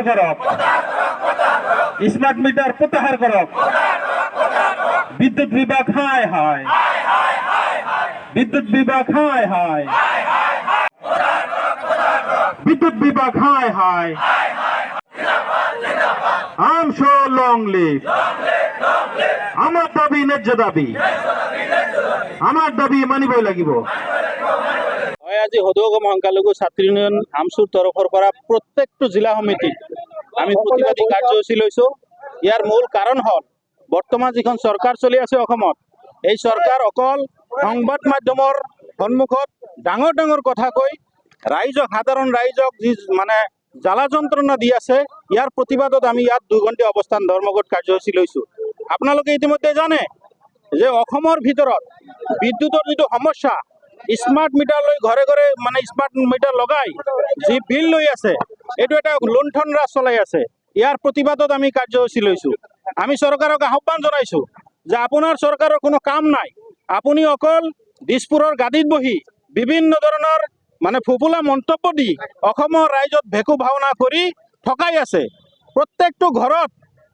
করক smart meter প্রত্যাহার করক বিদ্যুৎ বিভাগ হায় হায় বিদ্যুৎ বিভাগ হায় হায় বিদ্যুৎ বিভাগ হায় হায় আমশো লং লিভ আমার দাবি ন্যায্য দাবি আমার দাবি মানিবই লাগিব। আজি সদৌগম সংখ্যালঘু ছাত্ৰী ইউনিয়ন আমচুৰ তৰফৰ পৰা প্ৰত্যেকটো জিলা সমিতি আমি প্ৰতিবাদী কাৰ্যসূচী লৈছো। ইয়াৰ মূল কাৰণ হ'ল বৰ্তমান যিখন চৰকাৰ চলি আছে অসমত, এই চৰকাৰ অকল সংবাদ মাধ্যমৰ সন্মুখত ডাঙৰ ডাঙৰ কথা কৈ ৰাইজক সাধাৰণ ৰাইজক যি মানে জ্বালা যন্ত্ৰণা দি আছে, ইয়াৰ প্ৰতিবাদত আমি ইয়াত 2 ঘণ্টা অৱস্থান ধৰ্মঘট কাৰ্যসূচী লৈছো। আপোনালোকে ইতিমধ্যে জানে যে অসমৰ ভিতৰত বিদ্যুতৰ যিটো সমস্যা, স্মাৰ্ট মিটাৰ লৈ ঘৰে ঘৰে মানে স্মাৰ্ট মিটাৰ লগাই যি বিল লৈ আছে, এইটো এটা লুণ্ঠন ৰাজ চলাই আছে। ইয়াৰ প্ৰতিবাদত আমি কাৰ্যসূচী লৈছো। আমি চৰকাৰক আহ্বান জনাইছো যে আপোনাৰ চৰকাৰৰ কোনো কাম নাই, আপুনি অকল দিছপুৰৰ গাদীত বহি বিভিন্ন ধৰণৰ মানে ফুপুলা মন্তব্য দি অসমৰ ৰাইজক ভেকু ভাওনা কৰি ঠকাই আছে। প্ৰত্যেকটো ঘৰত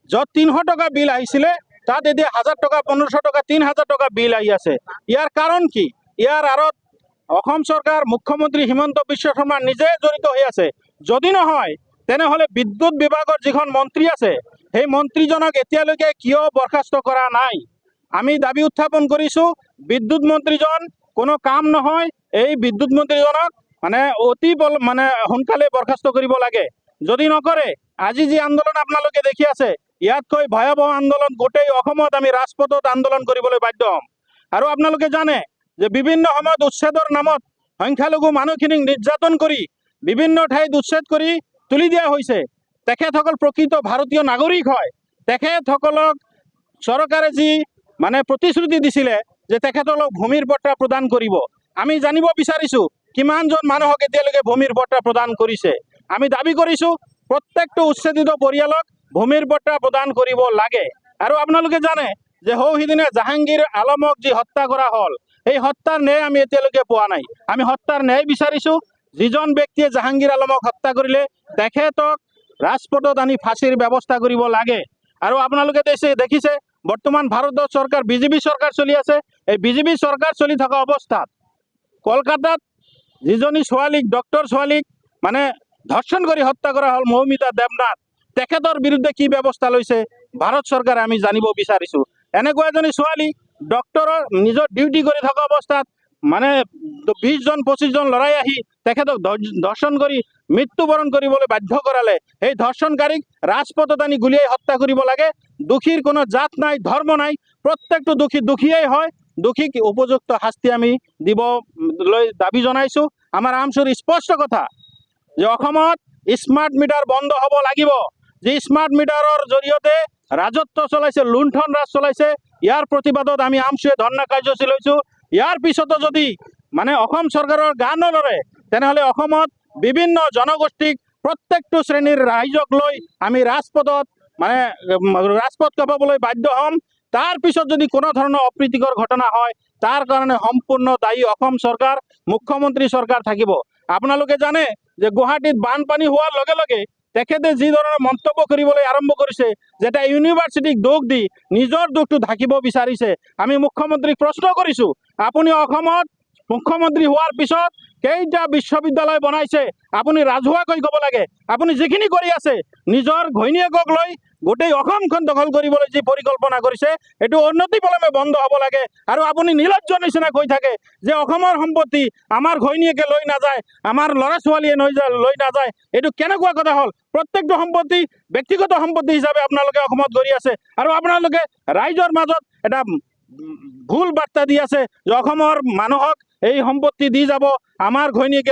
য'ত 300 টকা বিল আহিছিলে তাত এতিয়া 1000 টকা 1500 টকা 3000 টকা বিল আহি আছে। ইয়াৰ কাৰণ কি? ইয়াৰ আঁৰত অসম চৰকাৰ মুখ্যমন্ত্ৰী হিমন্ত বিশ্ব শৰ্মা নিজে জড়িত হৈ আছে। যদি নহয় তেনেহ'লে বিদ্যুৎ বিভাগৰ যিখন মন্ত্ৰী আছে সেই মন্ত্ৰীজনক এতিয়ালৈকে কিয় বৰখাস্ত কৰা নাই? আমি দাবী উত্থাপন কৰিছোঁ, বিদ্যুৎ মন্ত্ৰীজন কোনো কাম নহয়, এই বিদ্যুৎ মন্ত্ৰীজনক মানে অতি মানে সোনকালে বৰখাস্ত কৰিব লাগে। যদি নকৰে আজি যি আন্দোলন আপোনালোকে দেখি আছে, ইয়াতকৈ ভয়াৱহ আন্দোলন গোটেই অসমত আমি ৰাজপথত আন্দোলন কৰিবলৈ বাধ্য হ'ম। আৰু আপোনালোকে জানে যে বিভিন্ন সময়ত উচ্ছেদৰ নামত সংখ্যালঘু মানুহখিনিক নিৰ্যাতন কৰি বিভিন্ন ঠাইত উচ্ছেদ কৰি তুলি দিয়া হৈছে। তেখেতসকল প্ৰকৃত ভাৰতীয় নাগৰিক হয়। তেখেতসকলক চৰকাৰে যি মানে প্ৰতিশ্ৰুতি দিছিলে যে তেখেতসকলক ভূমিৰ পট্টা প্ৰদান কৰিব, আমি জানিব বিচাৰিছোঁ কিমানজন মানুহক এতিয়ালৈকে ভূমিৰ পট্টা প্ৰদান কৰিছে। আমি দাবী কৰিছোঁ প্ৰত্যেকটো উচ্ছেদিত পৰিয়ালক ভূমিৰ পট্টা প্ৰদান কৰিব লাগে। আৰু আপোনালোকে জানে যে সিদিনা জাহাংগীৰ আলমক যি হত্যা কৰা হ'ল, এই হত্যাৰ ন্যায় আমি এতিয়ালৈকে পোৱা নাই। আমি হত্যাৰ ন্যায় বিচাৰিছোঁ। যিজন ব্যক্তিয়ে জাহাংগীৰ আলমক হত্যা কৰিলে তেখেতক ৰাজপথত আনি ফাঁচীৰ ব্যৱস্থা কৰিব লাগে। আৰু আপোনালোকে দেখিছে বৰ্তমান ভাৰতৰ চৰকাৰ বিজেপি চৰকাৰ চলি আছে। এই বিজেপি চৰকাৰ চলি থকা অৱস্থাত কলকাতাত যিজনী ছোৱালীক ডক্টৰ ছোৱালীক মানে ধৰ্ষণ কৰি হত্যা কৰা হ'ল মৌমিতা দেৱনাথ, তেখেতৰ বিৰুদ্ধে কি ব্যৱস্থা লৈছে ভাৰত চৰকাৰে আমি জানিব বিচাৰিছোঁ। এনেকুৱা এজনী ছোৱালী ডক্টৰৰ নিজৰ ডিউটি কৰি থকা অৱস্থাত মানে 20জন 25জন ল'ৰাই আহি তেখেতক ধৰ্ষণ কৰি মৃত্যুবৰণ কৰিবলৈ বাধ্য কৰালে। সেই ধৰ্ষণকাৰীক ৰাজপথত আনি গুলিয়াই হত্যা কৰিব লাগে। দোষীৰ কোনো জাত নাই, ধৰ্ম নাই, প্ৰত্যেকটো দোষী দোষীয়েই হয়। দোষীক উপযুক্ত শাস্তি আমি দিবলৈ দাবী জনাইছোঁ। আমাৰ আমচুৰ স্পষ্ট কথা যে অসমত স্মাৰ্ট মিটাৰ বন্ধ হ'ব লাগিব। যি স্মাৰ্ট মিটাৰৰ জৰিয়তে ৰাজত্ব চলাইছে, লুণ্ঠন ৰাজ চলাইছে, ইয়াৰ প্ৰতিবাদত আমি আমচুৱে ধৰ্ণা কাৰ্যসূচী লৈছোঁ। ইয়াৰ পিছতো যদি মানে অসম চৰকাৰৰ গা নলৰে তেনেহ'লে অসমত বিভিন্ন জনগোষ্ঠীক প্ৰত্যেকটো শ্ৰেণীৰ ৰাইজক লৈ আমি ৰাজপথত মানে ৰাজপথ কাপাবলৈ বাধ্য হ'ম। তাৰ পিছত যদি কোনো ধৰণৰ অপ্ৰীতিকৰ ঘটনা হয় তাৰ কাৰণে সম্পূৰ্ণ দায়ী অসম চৰকাৰ, মুখ্যমন্ত্ৰী চৰকাৰ থাকিব। আপোনালোকে জানে যে গুৱাহাটীত বানপানী হোৱাৰ লগে লগে তেখেতে যি ধৰণৰ মন্তব্য কৰিবলৈ আৰম্ভ কৰিছে, যে এটা ইউনিভাৰ্চিটিক দোষ দি নিজৰ দোষটো ঢাকিব বিচাৰিছে। আমি মুখ্যমন্ত্ৰীক প্ৰশ্ন কৰিছোঁ, আপুনি অসমত মুখ্যমন্ত্ৰী হোৱাৰ পিছত কেইটা বিশ্ববিদ্যালয় বনাইছে? আপুনি ৰাজহুৱাকৈ ক'ব লাগে। আপুনি যিখিনি কৰি আছে নিজৰ ঘৈণীয়েকক লৈ গোটেই অসমখন দখল কৰিবলৈ যি পৰিকল্পনা কৰিছে, এইটো অনতিপলমে বন্ধ হ'ব লাগে। আৰু আপুনি নিৰ্লজ্জ নিচিনা কৈ থাকে যে অসমৰ সম্পত্তি আমাৰ ঘৈণীয়েকে লৈ নাযায়, আমাৰ ল'ৰা ছোৱালীয়ে লৈ নাযায়। এইটো কেনেকুৱা কথা হ'ল? প্ৰত্যেকটো সম্পত্তি ব্যক্তিগত সম্পত্তি হিচাপে আপোনালোকে অসমত কৰি আছে। আৰু আপোনালোকে ৰাইজৰ মাজত এটা ভুল বাৰ্তা দি আছে যে অসমৰ মানুহক এই সম্পত্তি দি যাব, আমাৰ ঘৈণীয়েকে